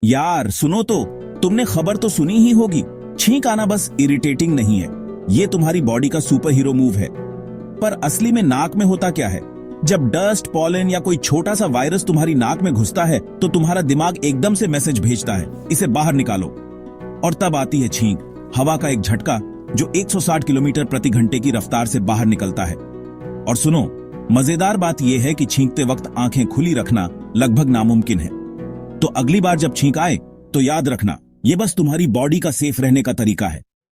यार सुनो तो, तुमने खबर तो सुनी ही होगी। छींक आना बस इरिटेटिंग नहीं है, ये तुम्हारी बॉडी का सुपर हीरो मूव है। पर असली में नाक में होता क्या है? जब डस्ट, पॉलन या कोई छोटा सा वायरस तुम्हारी नाक में घुसता है तो तुम्हारा दिमाग एकदम से मैसेज भेजता है, इसे बाहर निकालो। और तब आती है छींक, हवा का एक झटका जो 160 किलोमीटर प्रति घंटे की रफ्तार से बाहर निकलता है। और सुनो, मजेदार बात यह है कि छींकते वक्त आंखें खुली रखना लगभग नामुमकिन है। तो अगली बार जब छींक आए तो याद रखना, ये बस तुम्हारी बॉडी का सेफ रहने का तरीका है।